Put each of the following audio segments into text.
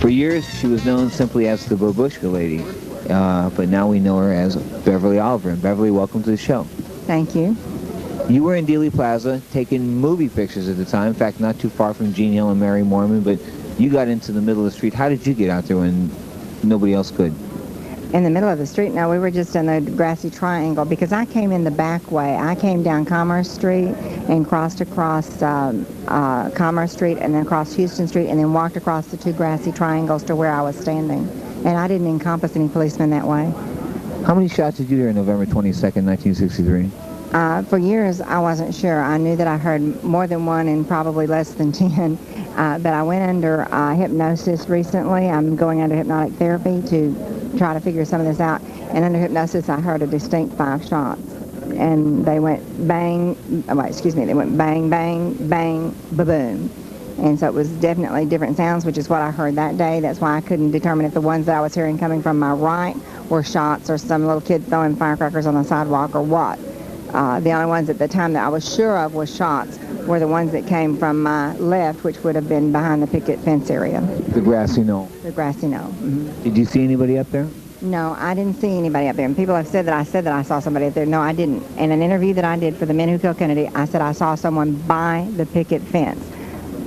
For years, she was known simply as the Babushka Lady, but now we know her as Beverly Oliver. And Beverly, welcome to the show. Thank you. You were in Dealey Plaza taking movie pictures at the time. In fact, not too far from Gene Hill and Mary Mormon, but you got into the middle of the street. How did you get out there when nobody else could? In the middle of the street? No, we were just in the grassy triangle because I came in the back way. I came down Commerce Street and crossed across Commerce Street and then across Houston Street and then walked across the two grassy triangles to where I was standing. And I didn't encompass any policemen that way. How many shots did you hear on November 22nd, 1963? For years, I wasn't sure. I knew that I heard more than one and probably less than 10. But I went under hypnosis recently. I'm going under hypnotic therapy to try to figure some of this out. And under hypnosis, I heard a distinct 5 shots. And they went bang, they went bang, bang, bang, ba-boom. And so it was definitely different sounds, which is what I heard that day. That's why I couldn't determine if the ones that I was hearing coming from my right were shots or some little kid throwing firecrackers on the sidewalk or what. The only ones at the time that I was sure of was shots were the ones that came from my left, which would have been behind the picket fence area. The grassy knoll. The grassy knoll. Mm-hmm. Did you see anybody up there? No, I didn't see anybody up there. And people have said that I saw somebody up there. No, I didn't. In an interview that I did for the Men Who Killed Kennedy, I said I saw someone by the picket fence,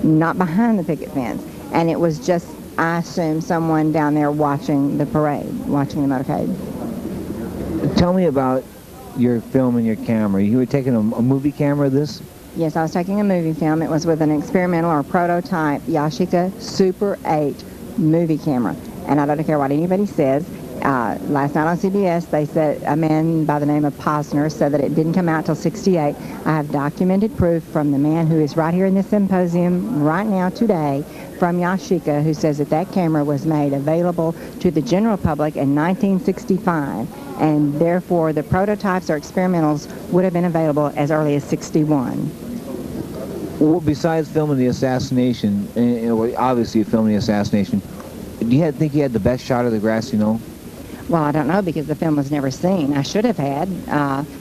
not behind the picket fence. And it was just, I assume, someone down there watching the parade, watching the motorcade. Tell me about your film and your camera. You were taking a movie camera of this? Yes, I was taking a movie film. It was with an experimental or prototype Yashica Super 8 movie camera. And I don't care what anybody says. Last night on CBS, they said a man by the name of Posner said that it didn't come out till 68. I have documented proof from the man who is right here in this symposium right now today from Yashica, who says that that camera was made available to the general public in 1965, and therefore the prototypes or experimentals would have been available as early as 61. Well, besides filming the assassination, obviously you filmed the assassination, do you think you had the best shot of the grassy knoll? Well, I don't know because the film was never seen. I should have had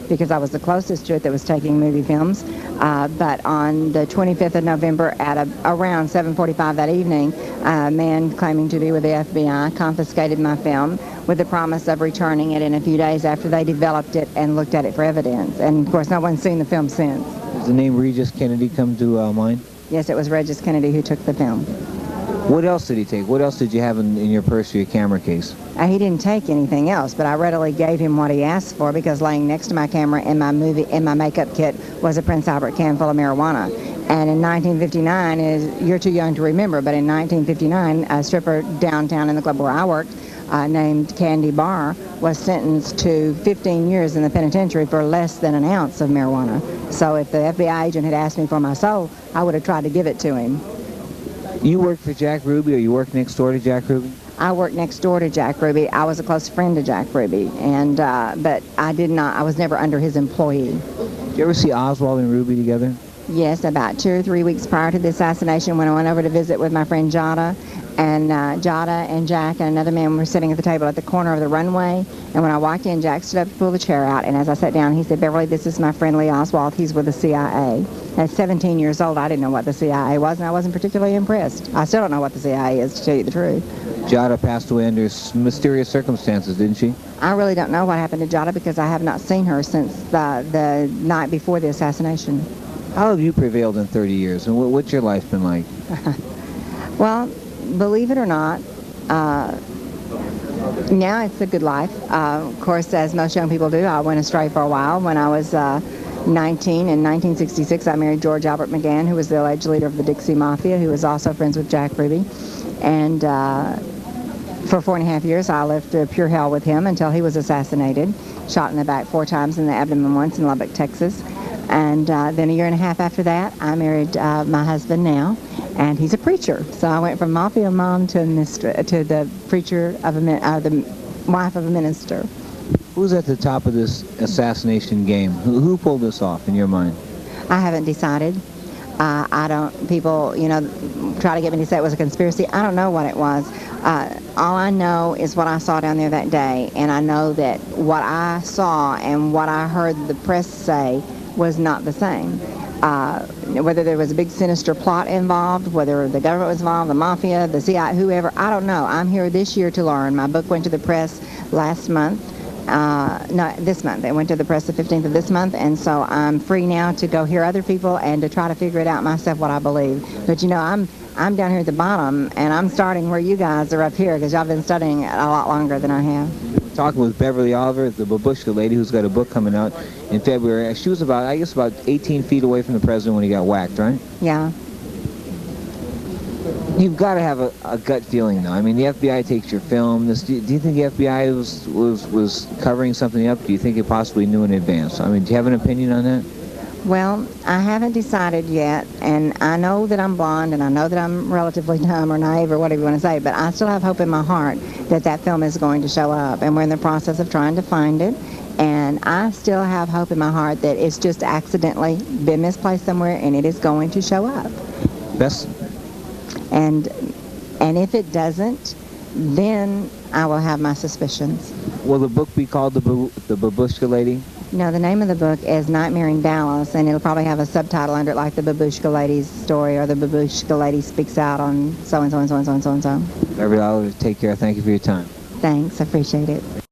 because I was the closest to it that was taking movie films. But on the 25th of November at around 7:45 that evening, a man claiming to be with the FBI confiscated my film with the promise of returning it in a few days after they developed it and looked at it for evidence. And, of course, no one's seen the film since. Does the name Regis Kennedy come to mind? Yes, it was Regis Kennedy who took the film. What else did he take? What else did you have in your purse or your camera case? He didn't take anything else, but I readily gave him what he asked for because laying next to my camera in my makeup kit was a Prince Albert can full of marijuana. And in 1959, you're too young to remember, but in 1959, a stripper downtown in the club where I worked named Candy Barr was sentenced to 15 years in the penitentiary for less than an ounce of marijuana. So if the FBI agent had asked me for my soul, I would have tried to give it to him. You worked for Jack Ruby, or you worked next door to Jack Ruby? I worked next door to Jack Ruby. I was a close friend to Jack Ruby, and but I was never under his employee. Did you ever see Oswald and Ruby together? Yes, about 2 or 3 weeks prior to the assassination when I went over to visit with my friend Jada. And Jada and Jack and another man were sitting at the table at the corner of the runway. And when I walked in, Jack stood up to pull the chair out. And as I sat down, he said, "Beverly, this is my friend Lee Oswald. He's with the CIA." At 17 years old, I didn't know what the CIA was, and I wasn't particularly impressed. I still don't know what the CIA is, to tell you the truth. Jada passed away under mysterious circumstances, didn't she? I really don't know what happened to Jada because I have not seen her since the night before the assassination. How have you prevailed in 30 years, and what's your life been like? Well, believe it or not, now it's a good life. Of course, as most young people do, I went astray for a while. When I was 19, in 1966, I married George Albert McGann, who was the alleged leader of the Dixie Mafia, who was also friends with Jack Ruby. And for 4.5 years, I lived through pure hell with him until he was assassinated, shot in the back 4 times, in the abdomen once in Lubbock, Texas. And then 1.5 years after that, I married my husband now, and he's a preacher. So I went from mafia mom to the preacher of the wife of a minister. Who's at the top of this assassination game? Who pulled this off in your mind? I haven't decided. People, try to get me to say it was a conspiracy. I don't know what it was. All I know is what I saw down there that day, and I know that what I saw and what I heard the press say was not the same. whether there was a big sinister plot involved, whether the government was involved, the mafia, the CIA, whoever, I don't know. I'm here this year to learn. My book went to the press last month. No, this month. It went to the press the 15th of this month, and so I'm free now to go hear other people and to try to figure it out myself what I believe. But you know, I'm down here at the bottom, and I'm starting where you guys are up here because y'all been studying it a lot longer than I have. Talking with Beverly Oliver, the babushka lady who's got a book coming out in February. She was about, I guess, about 18 feet away from the president when he got whacked, right? Yeah. You've got to have a gut feeling, though. I mean, the FBI takes your film. Do you think the FBI was covering something up? Do you think it possibly knew in advance? I mean, do you have an opinion on that? Well, I haven't decided yet, and I know that I'm blonde, and I know that I'm relatively dumb or naive or whatever you want to say, but I still have hope in my heart that that film is going to show up, and we're in the process of trying to find it, and I still have hope in my heart that it's just accidentally been misplaced somewhere, and it is going to show up. Best. And if it doesn't, then I will have my suspicions. Will the book be called The Babushka Lady? No, the name of the book is Nightmare in Dallas, and it'll probably have a subtitle under it like The Babushka Lady's Story or The Babushka Lady Speaks Out on so-and-so and so-and-so and so-and-so. Beverly Oliver, take care. Thank you for your time. Thanks. I appreciate it.